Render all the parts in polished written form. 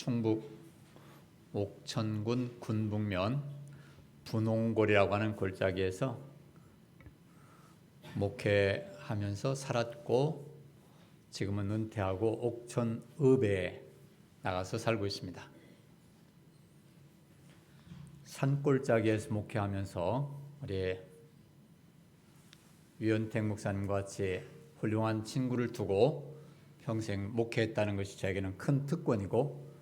충북 옥천군 군북면 분홍골이라고 하는 골짜기에서 목회하면서 살았고 지금은 은퇴하고 옥천읍에 나가서 살고 있습니다. 산골짜기에서 목회하면서 우리 유현택 목사님과 같이 훌륭한 친구를 두고 평생 목회했다는 것이 저에게는 큰 특권이고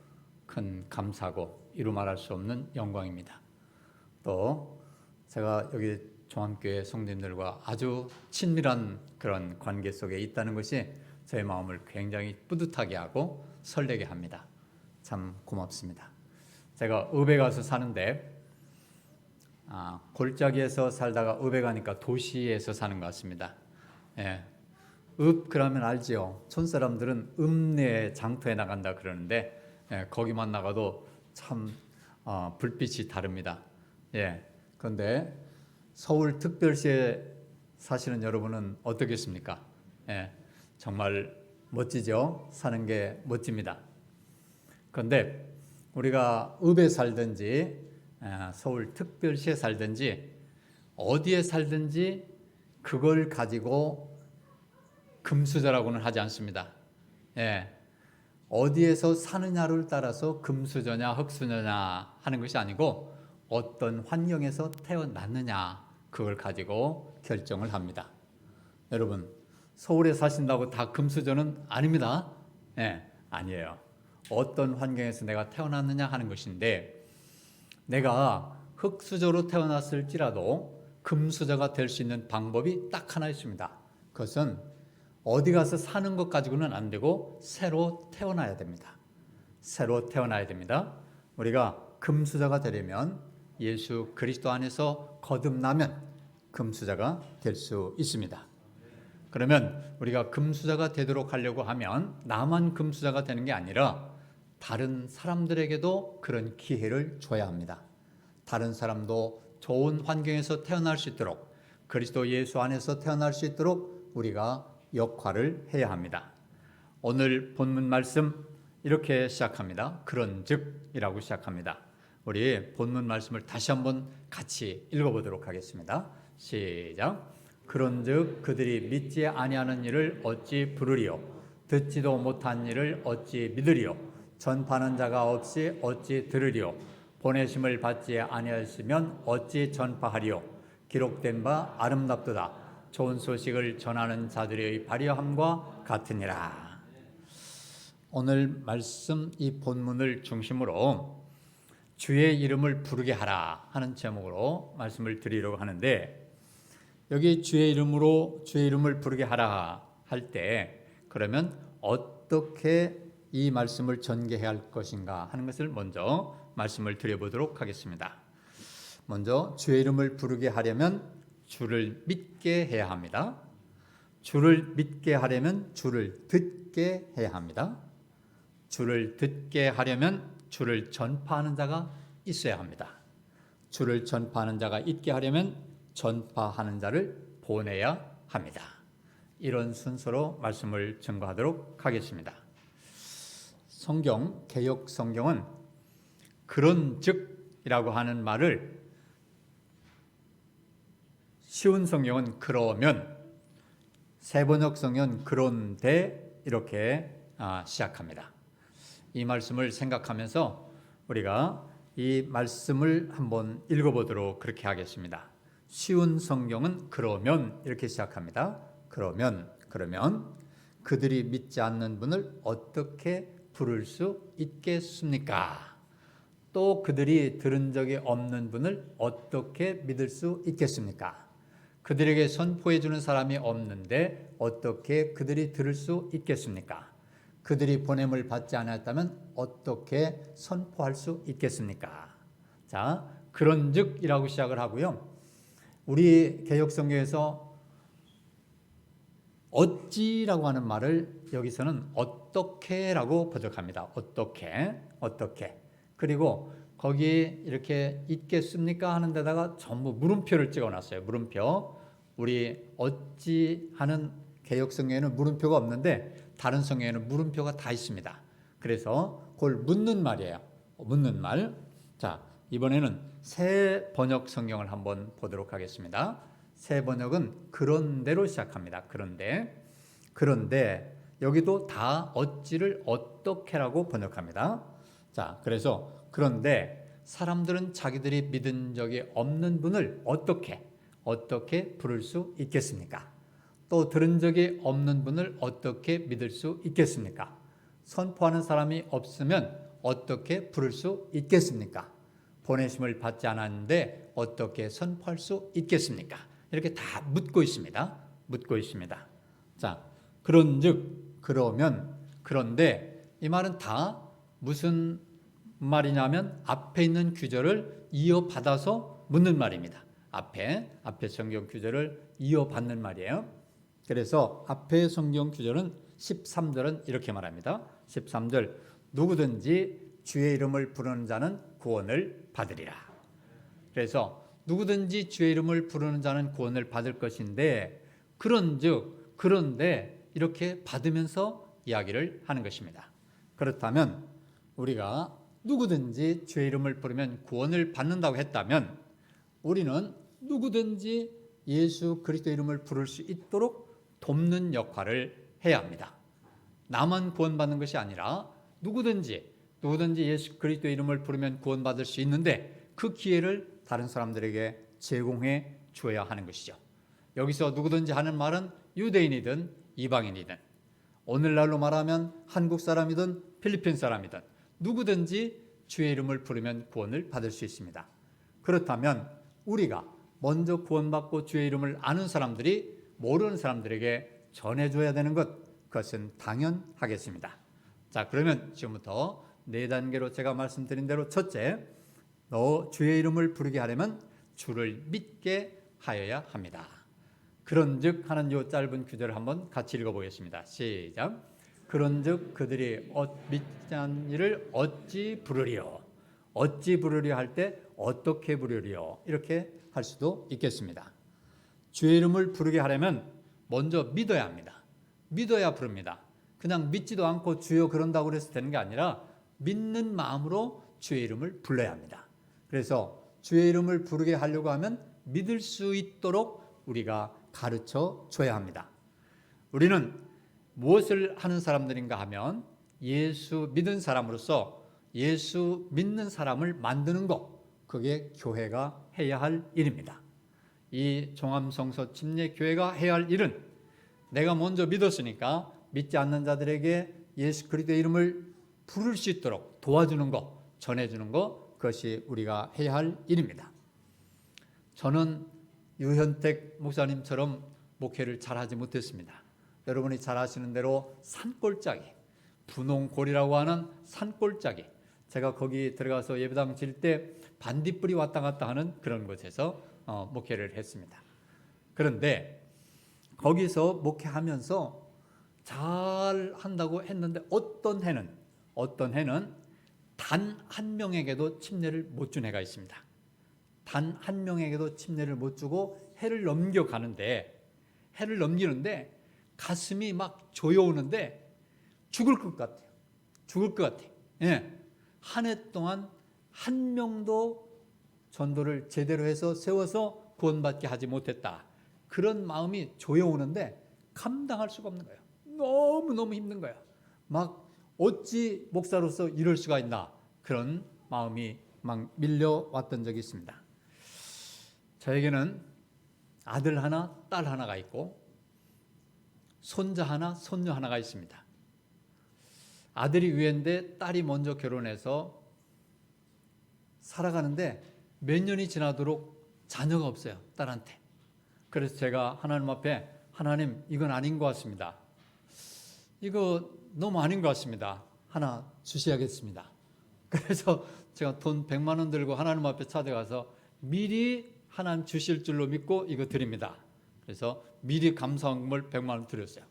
큰 감사고 이루 말할 수 없는 영광입니다. 또 제가 여기 종암교회 성도님들과 아주 친밀한 그런 관계 속에 있다는 것이 저의 마음을 굉장히 뿌듯하게 하고 설레게 합니다. 참 고맙습니다. 제가 읍에 가서 사는데 골짜기에서 살다가 읍에 가니까 도시에서 사는 것 같습니다. 예. 읍 그러면 알지요. 촌사람들은 읍내 장터에 나간다 그러는데 거기만 나가도 참 불빛이 다릅니다. 예. 그런데 서울 특별시에 사시는 여러분은 어떻겠습니까? 예. 정말 멋지죠. 사는 게 멋집니다. 그런데 우리가 읍에 살든지 서울 특별시에 살든지 어디에 살든지 그걸 가지고 금수저라고는 하지 않습니다. 예. 어디에서 사느냐를 따라서 금수저냐 흙수저냐 하는 것이 아니고 어떤 환경에서 태어났느냐 그걸 가지고 결정을 합니다. 여러분 서울에 사신다고 다 금수저는 아닙니다. 예, 아니에요. 어떤 환경에서 내가 태어났느냐 하는 것인데 내가 흙수저로 태어났을지라도 금수저가 될 수 있는 방법이 딱 하나 있습니다. 그것은 어디 가서 사는 것 가지고는 안 되고 새로 태어나야 됩니다. 새로 태어나야 됩니다. 우리가 금수저가 되려면 예수 그리스도 안에서 거듭나면 금수저가 될 수 있습니다. 그러면 우리가 금수저가 되도록 하려고 하면 나만 금수저가 되는 게 아니라 다른 사람들에게도 그런 기회를 줘야 합니다. 다른 사람도 좋은 환경에서 태어날 수 있도록 그리스도 예수 안에서 태어날 수 있도록 우리가 역할을 해야 합니다. 오늘 본문 말씀 이렇게 시작합니다. 그런즉이라고 시작합니다. 우리 본문 말씀을 다시 한번 같이 읽어보도록 하겠습니다. 시작. 그런즉 그들이 믿지 아니하는 일을 어찌 부르리요 듣지도 못한 일을 어찌 믿으리요 전파하는 자가 없이 어찌 들으리요 보내심을 받지 아니하였으면 어찌 전파하리요 기록된 바 아름답도다 좋은 소식을 전하는 자들의 발휘함과 같으니라. 오늘 말씀 이 본문을 중심으로 주의 이름을 부르게 하라 하는 제목으로 말씀을 드리려고 하는데 여기 주의 이름을 부르게 하라 할 때 그러면 어떻게 이 말씀을 전개해야 할 것인가 하는 것을 먼저 말씀을 드려보도록 하겠습니다. 먼저 주의 이름을 부르게 하려면 주를 믿게 해야 합니다. 주를 믿게 하려면 주를 듣게 해야 합니다. 주를 듣게 하려면 주를 전파하는 자가 있어야 합니다. 주를 전파하는 자가 있게 하려면 전파하는 자를 보내야 합니다. 이런 순서로 말씀을 증거하도록 하겠습니다. 성경, 개역 성경은 그런즉이라고 하는 말을 쉬운 성경은 그러면, 세번역 성경은 그런데 이렇게 시작합니다. 이 말씀을 생각하면서 우리가 이 말씀을 한번 읽어보도록 그렇게 하겠습니다. 쉬운 성경은 그러면 이렇게 시작합니다. 그러면 그들이 믿지 않는 분을 어떻게 부를 수 있겠습니까? 또 그들이 들은 적이 없는 분을 어떻게 믿을 수 있겠습니까? 그들에게 선포해 주는 사람이 없는데 어떻게 그들이 들을 수 있겠습니까? 그들이 보냄을 받지 않았다면 어떻게 선포할 수 있겠습니까? 자, 그런즉이라고 시작을 하고요. 우리 개역성경에서 어찌라고 하는 말을 여기서는 어떻게라고 번역합니다. 어떻게. 그리고 거기 이렇게 있겠습니까 하는 데다가 전부 물음표를 찍어놨어요. 물음표. 우리 어찌 하는 개역성경에는 물음표가 없는데 다른 성경에는 물음표가 다 있습니다. 그래서 그걸 묻는 말이에요. 묻는 말. 자, 이번에는 새 번역 성경을 한번 보도록 하겠습니다. 새 번역은 그런대로 시작합니다. 그런데 여기도 다 어찌를 어떻게라고 번역합니다. 자, 그래서 그런데 사람들은 자기들이 믿은 적이 없는 분을 어떻게 부를 수 있겠습니까? 또 들은 적이 없는 분을 어떻게 믿을 수 있겠습니까? 선포하는 사람이 없으면 어떻게 부를 수 있겠습니까? 보내심을 받지 않았는데 어떻게 선포할 수 있겠습니까? 이렇게 다 묻고 있습니다. 자, 그런데 이 말은 다 무슨 말이냐면 앞에 있는 구절을 이어받아서 묻는 말입니다. 앞에 성경 구절을 이어받는 말이에요. 그래서 앞에 성경 구절은 13절은 이렇게 말합니다. 13절 누구든지 주의 이름을 부르는 자는 구원을 받으리라. 그래서 누구든지 주의 이름을 부르는 자는 구원을 받을 것인데 그런데 이렇게 받으면서 이야기를 하는 것입니다. 그렇다면 우리가 누구든지 주의 이름을 부르면 구원을 받는다고 했다면 우리는 누구든지 예수 그리스도 이름을 부를 수 있도록 돕는 역할을 해야 합니다. 나만 구원받는 것이 아니라 누구든지 예수 그리스도 이름을 부르면 구원받을 수 있는데 그 기회를 다른 사람들에게 제공해 주어야 하는 것이죠. 여기서 누구든지 하는 말은 유대인이든 이방인이든 오늘날로 말하면 한국 사람이든 필리핀 사람이든 누구든지 주의 이름을 부르면 구원을 받을 수 있습니다. 그렇다면 우리가 먼저 구원받고 주의 이름을 아는 사람들이 모르는 사람들에게 전해줘야 되는 그것은 당연하겠습니다. 자, 그러면 지금부터 4단계로 제가 말씀드린 대로 첫째, 너 주의 이름을 부르게 하려면 주를 믿게 하여야 합니다. 그런즉 하는 요 짧은 구절을 한번 같이 읽어보겠습니다. 시작. 그런즉 그들이 믿지 않는 이를 어찌 부르리요? 어찌 부르리요 할 때 어떻게 부르리요? 이렇게 할 수도 있겠습니다. 주의 이름을 부르게 하려면 먼저 믿어야 합니다. 믿어야 부릅니다. 그냥 믿지도 않고 주여 그런다고 해서 되는 게 아니라 믿는 마음으로 주의 이름을 불러야 합니다. 그래서 주의 이름을 부르게 하려고 하면 믿을 수 있도록 우리가 가르쳐 줘야 합니다. 우리는 무엇을 하는 사람들인가 하면 예수 믿은 사람으로서 예수 믿는 사람을 만드는 것, 그게 교회가 해야 할 일입니다. 이 종암성서 침례교회가 해야 할 일은 내가 먼저 믿었으니까 믿지 않는 자들에게 예수 그리스도의 이름을 부를 수 있도록 도와주는 것, 전해주는 것, 그것이 우리가 해야 할 일입니다. 저는 유현택 목사님처럼 목회를 잘하지 못했습니다. 여러분이 잘 아시는 대로 산골짜기, 분홍골이라고 하는 산골짜기, 제가 거기 들어가서 예배당 질 때 반딧불이 왔다 갔다 하는 그런 곳에서 목회를 했습니다. 그런데 거기서 목회하면서 잘 한다고 했는데 어떤 해는 단 한 명에게도 침례를 못 준 해가 있습니다. 단 한 명에게도 침례를 못 주고 해를 넘기는데 가슴이 막 조여오는데 죽을 것 같아요. 예. 한 해 동안 한 명도 전도를 제대로 해서 세워서 구원받게 하지 못했다. 그런 마음이 조여오는데 감당할 수가 없는 거예요. 너무 힘든 거예요. 막 어찌 목사로서 이럴 수가 있나, 그런 마음이 막 밀려왔던 적이 있습니다. 저에게는 아들 하나, 딸 하나가 있고 손자 하나, 손녀 하나가 있습니다. 아들이 위인데 딸이 먼저 결혼해서 살아가는데 몇 년이 지나도록 자녀가 없어요, 딸한테. 그래서 제가 하나님 앞에, 하나님, 이건 아닌 것 같습니다. 이거 너무 아닌 것 같습니다. 하나 주셔야겠습니다. 그래서 제가 돈 100만 원 들고 하나님 앞에 찾아가서 미리 하나님 주실 줄로 믿고 이거 드립니다. 그래서 미리 감사함을 100만 원 드렸어요.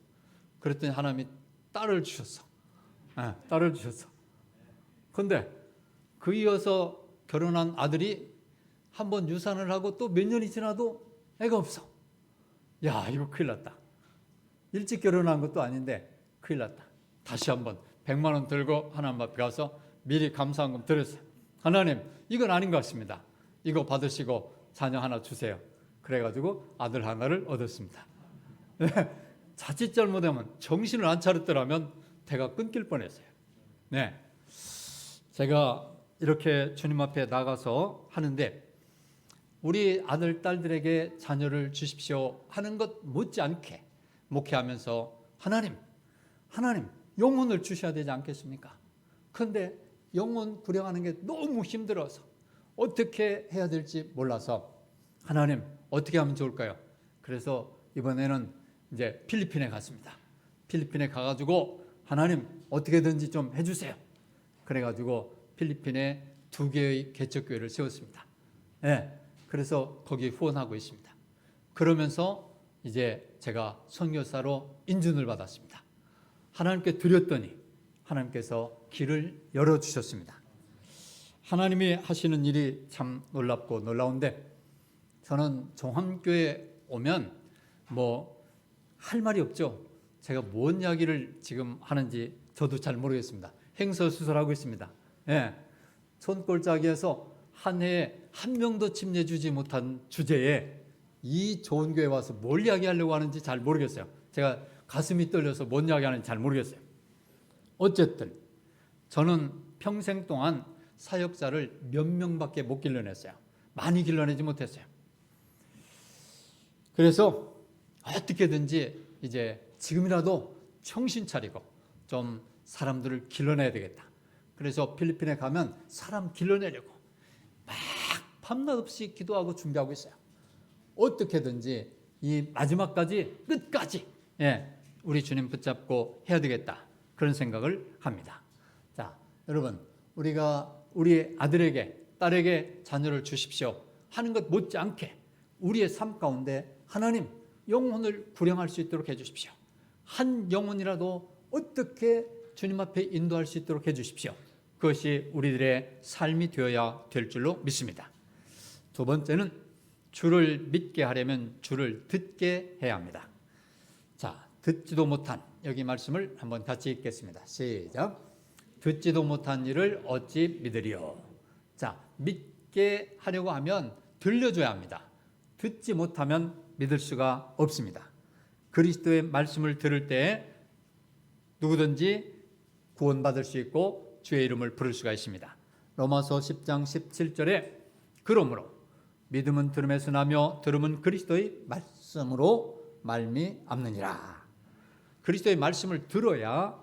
그랬더니 하나님이 딸을 주셨어. 딸을 주셨어. 그런데 그 이어서 결혼한 아들이 한번 유산을 하고 또 몇 년이 지나도 애가 없어. 야, 이거 큰일 났다. 일찍 결혼한 것도 아닌데 큰일 났다. 다시 한번 100만 원 들고 하나님 앞에 가서 미리 감사한금 드렸어요. 하나님, 이건 아닌 것 같습니다. 이거 받으시고 자녀 하나 주세요. 그래가지고 아들 하나를 얻었습니다. 자칫 잘못하면, 정신을 안 차렸더라면 대가 끊길 뻔했어요. 네, 제가 이렇게 주님 앞에 나가서 하는데, 우리 아들, 딸들에게 자녀를 주십시오 하는 것 못지않게 목회하면서 하나님, 영혼을 주셔야 되지 않겠습니까? 그런데 영혼 구령하는 게 너무 힘들어서 어떻게 해야 될지 몰라서, 하나님, 어떻게 하면 좋을까요? 그래서 이번에는 이제 필리핀에 갔습니다. 필리핀에 가가지고 하나님, 어떻게든지 좀 해주세요. 그래가지고 필리핀에 2개의 개척교회를 세웠습니다. 네, 그래서 거기 후원하고 있습니다. 그러면서 이제 제가 선교사로 인준을 받았습니다. 하나님께 드렸더니 하나님께서 길을 열어주셨습니다. 하나님이 하시는 일이 참 놀랍고 놀라운데, 저는 종합교회 오면 뭐 할 말이 없죠. 제가 뭔 이야기를 지금 하는지 저도 잘 모르겠습니다. 행서수설하고 있습니다. 예, 손골짜기에서 한 해에 한 명도 침례주지 못한 주제에 이 좋은 교회 와서 뭘 이야기하려고 하는지 잘 모르겠어요. 제가 가슴이 떨려서 뭔 이야기하는지 잘 모르겠어요. 어쨌든 저는 평생 동안 사역자를 몇 명밖에 못 길러냈어요. 많이 길러내지 못했어요. 그래서 어떻게든지 이제 지금이라도 정신 차리고 좀 사람들을 길러내야 되겠다. 그래서 필리핀에 가면 사람 길러내려고 막 밤낮 없이 기도하고 준비하고 있어요. 어떻게든지 이 마지막까지, 끝까지, 예, 우리 주님 붙잡고 해야 되겠다, 그런 생각을 합니다. 자, 여러분, 우리가 우리 아들에게, 딸에게 자녀를 주십시오 하는 것 못지않게 우리의 삶 가운데 하나님, 영혼을 구령할 수 있도록 해주십시오. 한 영혼이라도 어떻게 주님 앞에 인도할 수 있도록 해주십시오. 그것이 우리들의 삶이 되어야 될 줄로 믿습니다. 두 번째는, 주를 믿게 하려면 주를 듣게 해야 합니다. 자, 듣지도 못한, 여기 말씀을 한번 같이 읽겠습니다. 시작. 듣지도 못한 일을 어찌 믿으리요. 자, 믿게 하려고 하면 들려줘야 합니다. 듣지 못하면 믿을 수가 없습니다. 그리스도의 말씀을 들을 때 누구든지 구원받을 수 있고 주의 이름을 부를 수가 있습니다. 로마서 10장 17절에 그러므로 믿음은 들음에서 나며 들음은 그리스도의 말씀으로 말미암느니라. 그리스도의 말씀을 들어야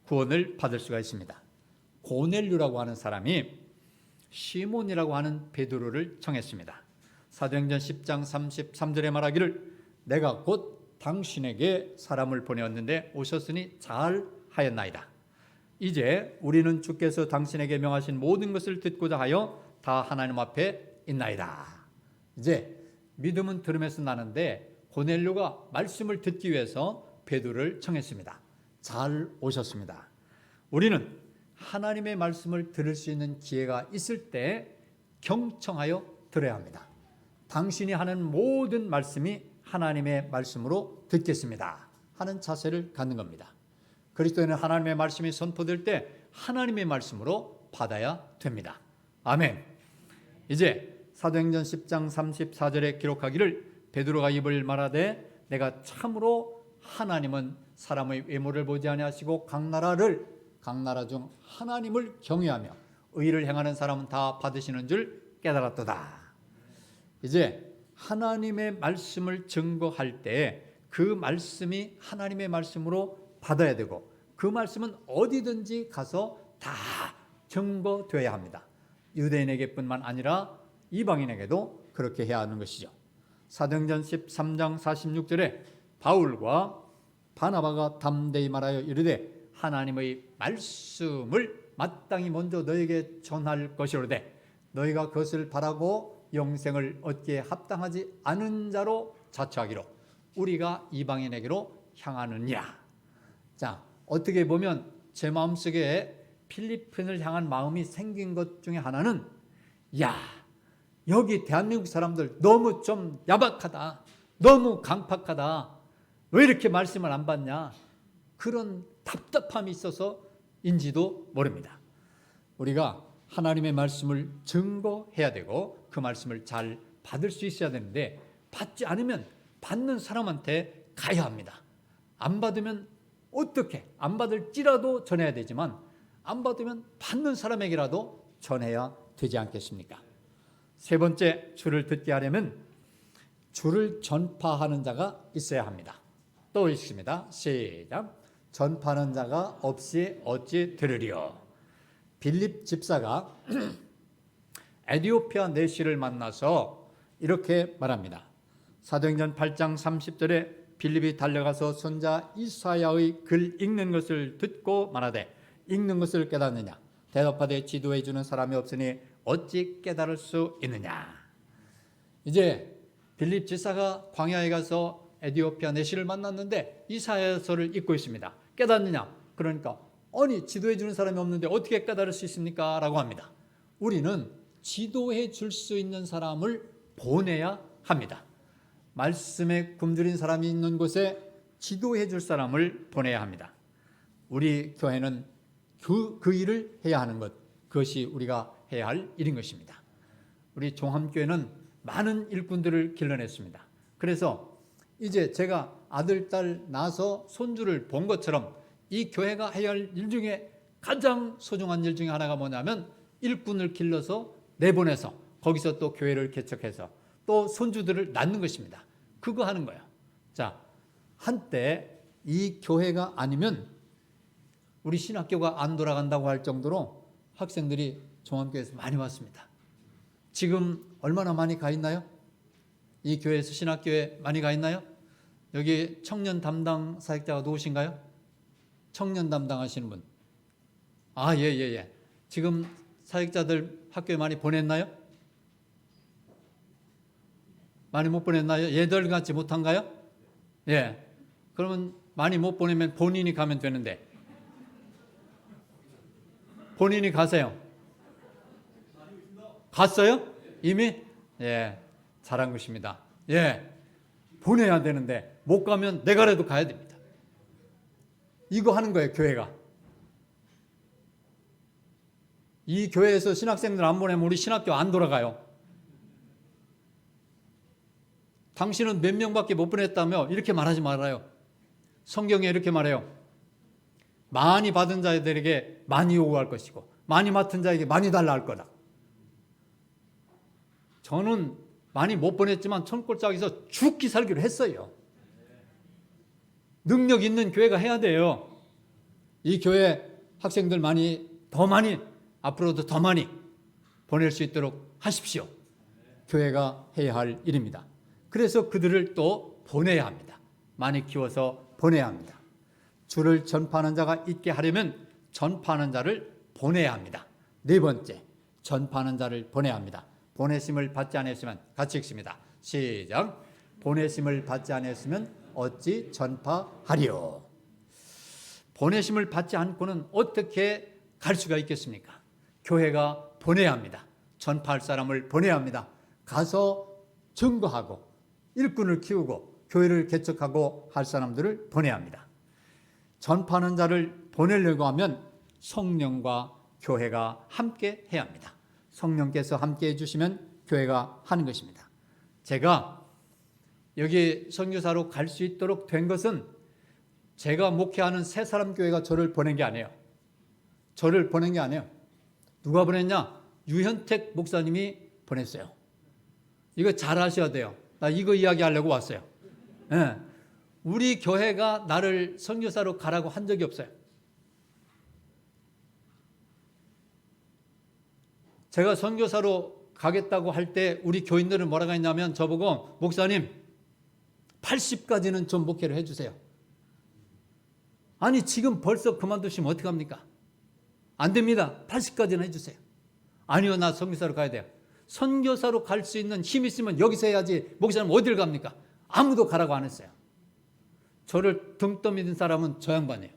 구원을 받을 수가 있습니다. 고넬류라고 하는 사람이 시몬이라고 하는 베드로를 청했습니다. 사도행전 10장 33절에 말하기를 내가 곧 당신에게 사람을 보내었는데 오셨으니 잘 하였나이다. 이제 우리는 주께서 당신에게 명하신 모든 것을 듣고자 하여 다 하나님 앞에 있나이다. 이제 믿음은 들음에서 나는데 고넬료가 말씀을 듣기 위해서 베드로를 청했습니다. 잘 오셨습니다. 우리는 하나님의 말씀을 들을 수 있는 기회가 있을 때 경청하여 들어야 합니다. 당신이 하는 모든 말씀이 하나님의 말씀으로 듣겠습니다 하는 자세를 갖는 겁니다. 그리스도인은 하나님의 말씀이 선포될 때 하나님의 말씀으로 받아야 됩니다. 아멘. 이제 사도행전 10장 34절에 기록하기를 베드로가 입을 말하되 내가 참으로 하나님은 사람의 외모를 보지 아니하시고 각 나라 중 하나님을 경외하며 의를 행하는 사람은 다 받으시는 줄 깨달았도다. 이제 하나님의 말씀을 증거할 때 그 말씀이 하나님의 말씀으로 받아야 되고, 그 말씀은 어디든지 가서 다 증거되어야 합니다. 유대인에게뿐만 아니라 이방인에게도 그렇게 해야 하는 것이죠. 사도행전 13장 46절에 바울과 바나바가 담대히 말하여 이르되 하나님의 말씀을 마땅히 먼저 너에게 전할 것이로되 너희가 그것을 바라고 영생을 얻기에 합당하지 않은 자로 자처하기로 우리가 이방인에게로 향하느니라. 자, 어떻게 보면 제 마음속에 필리핀을 향한 마음이 생긴 것 중에 하나는, 야, 여기 대한민국 사람들 너무 좀 야박하다, 너무 강팍하다, 왜 이렇게 말씀을 안 받냐, 그런 답답함이 있어서인지도 모릅니다. 우리가 하나님의 말씀을 증거해야 되고 그 말씀을 잘 받을 수 있어야 되는데 받지 않으면 받는 사람한테 가야 합니다. 안 받으면 어떻게? 안 받을지라도 전해야 되지만 안 받으면 받는 사람에게라도 전해야 되지 않겠습니까? 세 번째, 주를 듣게 하려면 주를 전파하는 자가 있어야 합니다. 또 읽습니다. 시작. 전파하는 자가 없이 어찌 들으리요. 빌립 집사가 에티오피아 내시를 만나서 이렇게 말합니다. 사도행전 8장 30절에 빌립이 달려가서 선자 이사야의 글 읽는 것을 듣고 말하되 읽는 것을 깨닫느냐? 대답하되 지도해 주는 사람이 없으니 어찌 깨달을 수 있느냐? 이제 빌립 집사가 광야에 가서 에티오피아 내시를 만났는데 이사야서를 읽고 있습니다. 깨닫느냐? 그러니까 아니 지도해 주는 사람이 없는데 어떻게 깨달을 수 있습니까? 라고 합니다. 우리는 지도해 줄 수 있는 사람을 보내야 합니다. 말씀에 굶주린 사람이 있는 곳에 지도해 줄 사람을 보내야 합니다. 우리 교회는 그 일을 해야 하는 것, 그것이 우리가 해야 할 일인 것입니다. 우리 종합교회는 많은 일꾼들을 길러냈습니다. 그래서 이제 제가 아들, 딸 낳아서 손주를 본 것처럼 이 교회가 해야 할 일 중에 가장 소중한 일 중에 하나가 뭐냐면 일꾼을 길러서 내보내서 거기서 또 교회를 개척해서 또 손주들을 낳는 것입니다. 그거 하는 거예요. 자, 한때 이 교회가 아니면 우리 신학교가 안 돌아간다고 할 정도로 학생들이 종합교회에서 많이 왔습니다. 지금 얼마나 많이 가 있나요? 이 교회에서 신학교에 많이 가 있나요? 여기 청년 담당 사역자가 누구신가요? 청년 담당하시는 분. 아, 예. 지금 사역자들 학교에 많이 보냈나요? 많이 못 보냈나요? 얘들 같이 못한가요? 예. 그러면 많이 못 보내면 본인이 가면 되는데. 본인이 가세요. 갔어요? 이미? 예. 잘한 것입니다. 예. 보내야 되는데 못 가면 내가라도 가야 됩니다. 이거 하는 거예요, 교회가. 이 교회에서 신학생들 안 보내면 우리 신학교 안 돌아가요. 당신은 몇 명밖에 못 보냈다며 이렇게 말하지 말아요. 성경에 이렇게 말해요. 많이 받은 자들에게 많이 요구할 것이고 많이 맡은 자에게 많이 달라 할 거다. 저는 많이 못 보냈지만 천골짜기에서 죽기 살기로 했어요. 능력 있는 교회가 해야 돼요. 이 교회 학생들 더 많이 앞으로도 더 많이 보낼 수 있도록 하십시오. 교회가 해야 할 일입니다. 그래서 그들을 또 보내야 합니다. 많이 키워서 보내야 합니다. 주를 전파하는 자가 있게 하려면 전파하는 자를 보내야 합니다. 네 번째, 전파하는 자를 보내야 합니다. 보내심을 받지 않았으면 같이 읽습니다. 시작. 보내심을 받지 않았으면 어찌 전파하리요. 보내심을 받지 않고는 어떻게 갈 수가 있겠습니까? 교회가 보내야 합니다. 전파할 사람을 보내야 합니다. 가서 증거하고 일꾼을 키우고 교회를 개척하고 할 사람들을 보내야 합니다. 전파하는 자를 보내려고 하면 성령과 교회가 함께 해야 합니다. 성령께서 함께 해주시면 교회가 하는 것입니다. 제가 여기 선교사로 갈 수 있도록 된 것은 제가 목회하는 새 사람 교회가 저를 보낸 게 아니에요. 저를 보낸 게 아니에요. 누가 보냈냐? 유현택 목사님이 보냈어요. 이거 잘 아셔야 돼요. 나 이거 이야기하려고 왔어요. 네. 우리 교회가 나를 선교사로 가라고 한 적이 없어요. 제가 선교사로 가겠다고 할 때 우리 교인들은 뭐라고 했냐면 저보고 목사님 80까지는 좀 목회를 해주세요. 아니 지금 벌써 그만두시면 어떡합니까? 안 됩니다. 80까지는 해주세요. 아니요, 나 선교사로 가야 돼요. 선교사로 갈 수 있는 힘이 있으면 여기서 해야지 목사님 어딜 갑니까? 아무도 가라고 안 했어요. 저를 등 떠미는 사람은 저 양반이에요.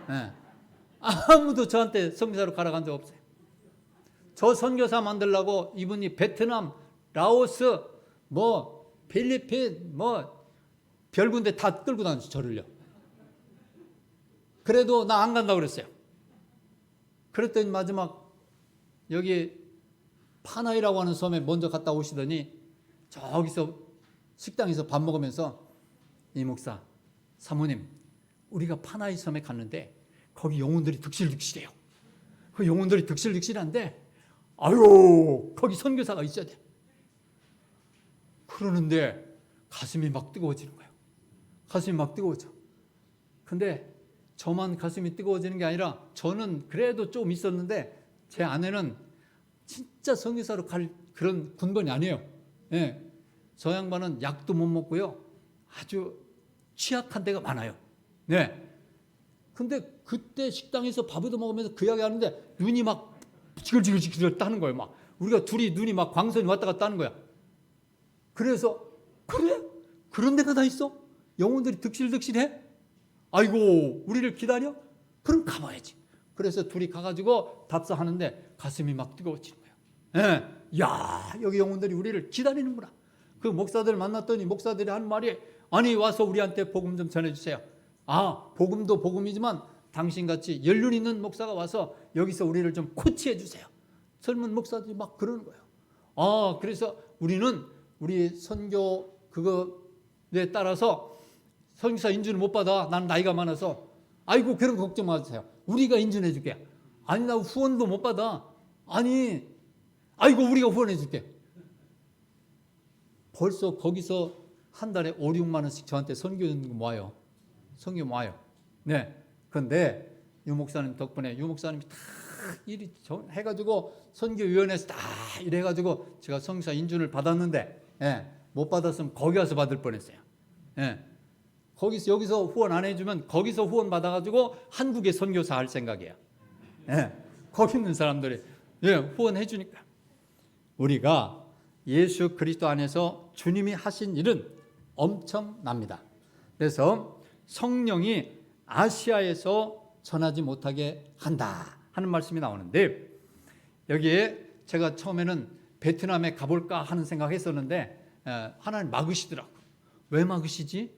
네. 아무도 저한테 선교사로 가라고 한 적 없어요. 저 선교사 만들려고 이분이 베트남, 라오스, 필리핀, 별 군데 다 끌고 다녔어요, 저를요. 그래도 나 안 간다고 그랬어요. 그랬더니 마지막 여기 파나이라고 하는 섬에 먼저 갔다 오시더니 저기서 식당에서 밥 먹으면서 이 목사, 사모님, 우리가 파나이 섬에 갔는데 거기 영혼들이 득실득실해요. 그 영혼들이 득실득실한데 아유 거기 선교사가 있어야 돼. 그러는데 가슴이 막 뜨거워지는 거예요. 가슴이 막 뜨거워져. 근데 저만 가슴이 뜨거워지는 게 아니라 저는 그래도 좀 있었는데 제 아내는 진짜 선교사로 갈 그런 군번이 아니에요. 예. 저 양반은 약도 못 먹고요. 아주 취약한 데가 많아요. 네. 근데 그때 식당에서 밥을 먹으면서 그 이야기 하는데 눈이 막 지글지글 따는 거예요. 막 우리가 둘이 눈이 막 광선이 왔다 갔다 하는 거야. 그래서 그래? 그런 데가 다 있어? 영혼들이 득실득실해? 아이고 우리를 기다려? 그럼 가봐야지. 그래서 둘이 가가지고 답사하는데 가슴이 막 뜨거워지는 거예요. 예. 야 여기 영혼들이 우리를 기다리는구나. 그 목사들 만났더니 목사들이 하는 말이 아니 와서 우리한테 복음 좀 전해주세요. 아 복음도 복음이지만 당신같이 연륜 있는 목사가 와서 여기서 우리를 좀 코치해 주세요. 젊은 목사들이 막 그러는 거예요. 아 그래서 우리는 우리 선교 그거에 따라서 선교사 인준을 못 받아. 난 나이가 많아서. 아이고 그런 걱정 마세요. 우리가 인준해 줄게. 아니 나 후원도 못 받아. 아니 아이고 우리가 후원해 줄게. 벌써 거기서 한 달에 5, 6만 원씩 저한테 선교금 와요. 선교 와요. 네. 근데 유 목사님 덕분에 유 목사님이 다 일이 해가지고 선교위원회에서 다 일해가지고 제가 선교사 인준을 받았는데 예, 못 받았으면 거기 가서 받을 뻔했어요. 예. 여기서 후원 안 해주면 거기서 후원 받아가지고 한국에 선교사 할 생각이에요. 예. 거기 있는 사람들이 예, 후원해 주니까. 우리가 예수 그리스도 안에서 주님이 하신 일은 엄청납니다. 그래서 성령이 아시아에서 전하지 못하게 한다 하는 말씀이 나오는데 여기에 제가 처음에는 베트남에 가볼까 하는 생각했었는데 하나님 막으시더라고요. 왜 막으시지?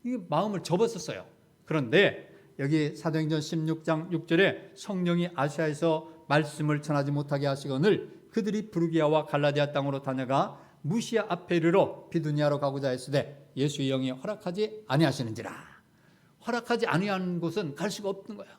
이게 마음을 접었었어요. 그런데 여기 사도행전 16장 6절에 성령이 아시아에서 말씀을 전하지 못하게 하시거늘 그들이 부르기아와 갈라디아 땅으로 다녀가 무시아 앞에 이르러 비두니아로 가고자 했으되 예수의 영이 허락하지 아니하시는지라. 허락하지 아니하는 곳은 갈 수가 없는 거예요.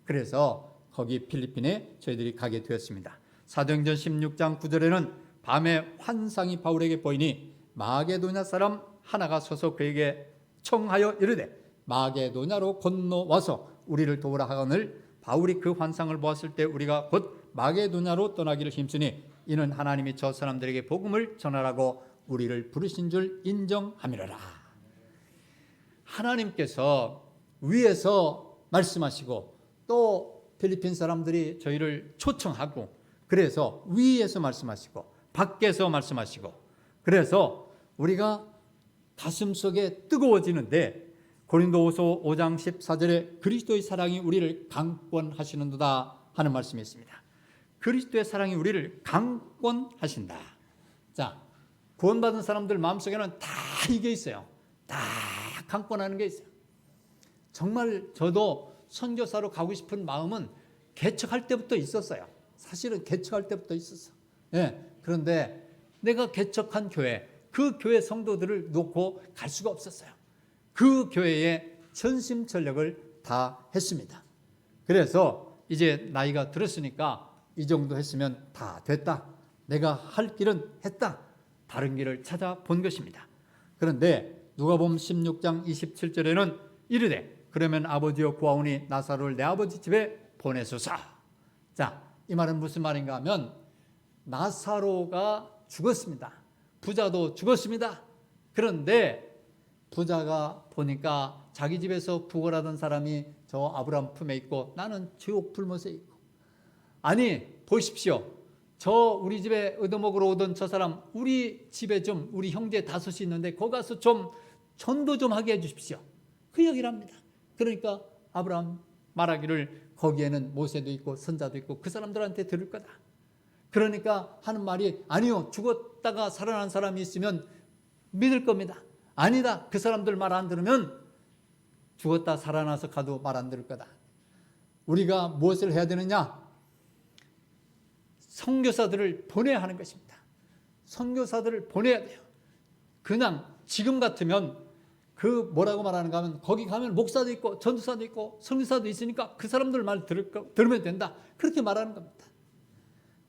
그래서 거기 필리핀에 저희들이 가게 되었습니다. 사도행전 16장 9절에는 밤에 환상이 바울에게 보이니 마게도냐 사람 하나가 서서 그에게 청하여 이르되 마게도냐로 건너와서 우리를 도우라 하거늘 바울이 그 환상을 보았을 때 우리가 곧 마게도냐로 떠나기를 힘쓰니 이는 하나님이 저 사람들에게 복음을 전하라고 우리를 부르신 줄 인정함이로라. 하나님께서 위에서 말씀하시고 또 필리핀 사람들이 저희를 초청하고 그래서 위에서 말씀하시고 밖에서 말씀하시고 그래서 우리가 가슴속에 뜨거워지는데 고린도후서 5장 14절에 그리스도의 사랑이 우리를 강권하시는도다 하는 말씀이 있습니다. 그리스도의 사랑이 우리를 강권하신다. 자, 구원받은 사람들 마음속에는 다 이게 있어요. 다 강권하는 게 있어요. 정말 저도 선교사로 가고 싶은 마음은 개척할 때부터 있었어요. 사실은 개척할 때부터 있었어. 예, 그런데 내가 개척한 교회, 그 교회 성도들을 놓고 갈 수가 없었어요. 그 교회에 전심전력을 다 했습니다. 그래서 이제 나이가 들었으니까 이 정도 했으면 다 됐다. 내가 할 길은 했다. 다른 길을 찾아본 것입니다. 그런데 누가복음 16장 27절에는 이르되 그러면 아버지여 구하오니 나사로를 내 아버지 집에 보내소서. 자, 이 말은 무슨 말인가 하면 나사로가 죽었습니다. 부자도 죽었습니다. 그런데 부자가 보니까 자기 집에서 구걸하던 사람이 저 아브라함 품에 있고 나는 지옥 불못에 있고 아니 보십시오. 저 우리 집에 얻어먹으러 오던 저 사람 우리 집에 좀 우리 형제 다섯이 있는데 거기 가서 좀 전도 좀 하게 해주십시오. 그 얘기를 합니다. 그러니까 아브라함 말하기를 거기에는 모세도 있고 선자도 있고 그 사람들한테 들을 거다. 그러니까 하는 말이 아니요 죽었다가 살아난 사람이 있으면 믿을 겁니다. 아니다 그 사람들 말 안 들으면 죽었다 살아나서 가도 말 안 들을 거다. 우리가 무엇을 해야 되느냐? 선교사들을 보내야 하는 것입니다. 선교사들을 보내야 돼요. 그냥 지금 같으면 그 뭐라고 말하는가 하면 거기 가면 목사도 있고 전도사도 있고 선교사도 있으니까 그 사람들 말 들으면 된다. 그렇게 말하는 겁니다.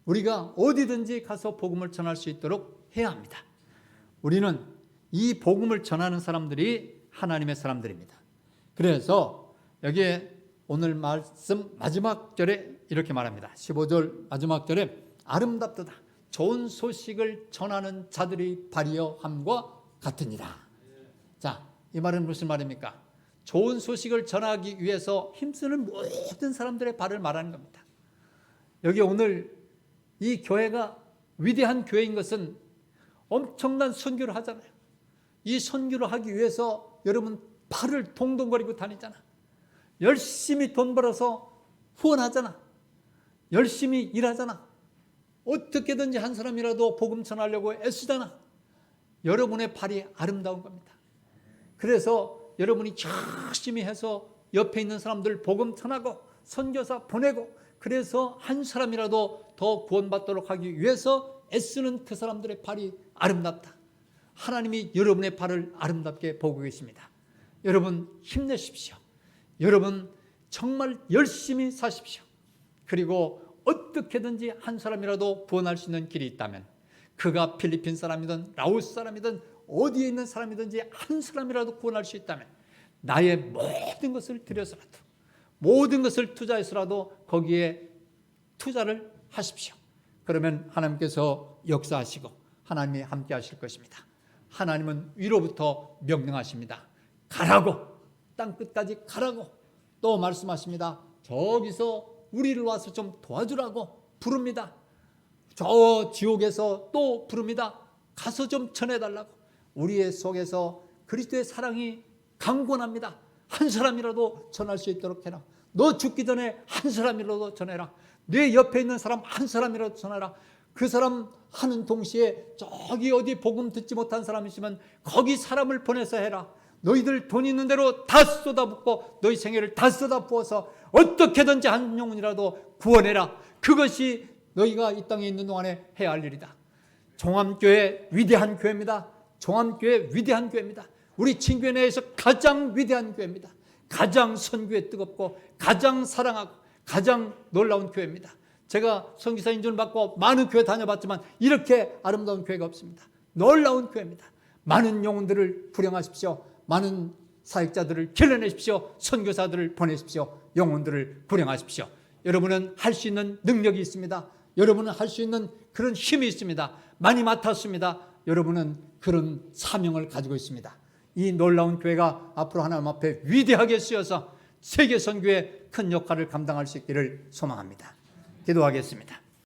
우리가 어디든지 가서 복음을 전할 수 있도록 해야 합니다. 우리는 이 복음을 전하는 사람들이 하나님의 사람들입니다. 그래서 여기에 오늘 말씀 마지막 절에 이렇게 말합니다. 15절 마지막 절에 아름답도다. 좋은 소식을 전하는 자들이 발휘함과 같으니라. 자, 이 말은 무슨 말입니까? 좋은 소식을 전하기 위해서 힘쓰는 모든 사람들의 발을 말하는 겁니다. 여기 오늘 이 교회가 위대한 교회인 것은 엄청난 선교를 하잖아요. 이 선교를 하기 위해서 여러분 발을 동동거리고 다니잖아. 열심히 돈 벌어서 후원하잖아. 열심히 일하잖아. 어떻게든지 한 사람이라도 복음 전하려고 애쓰잖아. 여러분의 발이 아름다운 겁니다. 그래서 여러분이 열심히 해서 옆에 있는 사람들 복음 전하고 선교사 보내고 그래서 한 사람이라도 더 구원받도록 하기 위해서 애쓰는 그 사람들의 발이 아름답다. 하나님이 여러분의 발을 아름답게 보고 계십니다. 여러분 힘내십시오. 여러분 정말 열심히 사십시오. 그리고 어떻게든지 한 사람이라도 구원할 수 있는 길이 있다면 그가 필리핀 사람이든 라오스 사람이든 어디에 있는 사람이든지 한 사람이라도 구원할 수 있다면 나의 모든 것을 들여서라도 모든 것을 투자해서라도 거기에 투자를 하십시오. 그러면 하나님께서 역사하시고 하나님이 함께 하실 것입니다. 하나님은 위로부터 명령하십니다. 가라고, 땅끝까지 가라고 또 말씀하십니다. 저기서 우리를 와서 좀 도와주라고 부릅니다. 저 지옥에서 또 부릅니다. 가서 좀 전해달라고. 우리의 속에서 그리스도의 사랑이 강권합니다. 한 사람이라도 전할 수 있도록 해라. 너 죽기 전에 한 사람이라도 전해라. 내 옆에 있는 사람 한 사람이라도 전해라. 그 사람 하는 동시에 저기 어디 복음 듣지 못한 사람 있으면 거기 사람을 보내서 해라. 너희들 돈 있는 대로 다 쏟아붓고 너희 생애를 다 쏟아부어서 어떻게든지 한 영혼이라도 구원해라. 그것이 너희가 이 땅에 있는 동안에 해야 할 일이다. 종암교회 위대한 교회입니다. 종암교회 위대한 교회입니다. 우리 친교회 내에서 가장 위대한 교회입니다. 가장 선교에 뜨겁고 가장 사랑하고 가장 놀라운 교회입니다. 제가 선교사 인준을 받고 많은 교회 다녀봤지만 이렇게 아름다운 교회가 없습니다. 놀라운 교회입니다. 많은 영혼들을 불영하십시오. 많은 사역자들을 길러내십시오. 선교사들을 보내십시오. 영혼들을 불영하십시오. 여러분은 할 수 있는 능력이 있습니다. 여러분은 할 수 있는 그런 힘이 있습니다. 많이 맡았습니다. 여러분은 그런 사명을 가지고 있습니다. 이 놀라운 교회가 앞으로 하나님 앞에 위대하게 쓰여서 세계 선교에 큰 역할을 감당할 수 있기를 소망합니다. 기도하겠습니다.